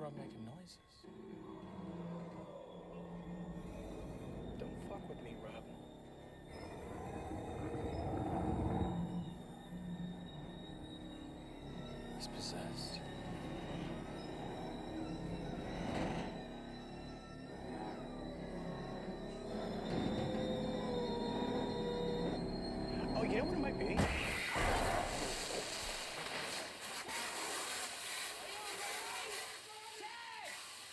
around making noises. Don't fuck with me, Robin. He's possessed.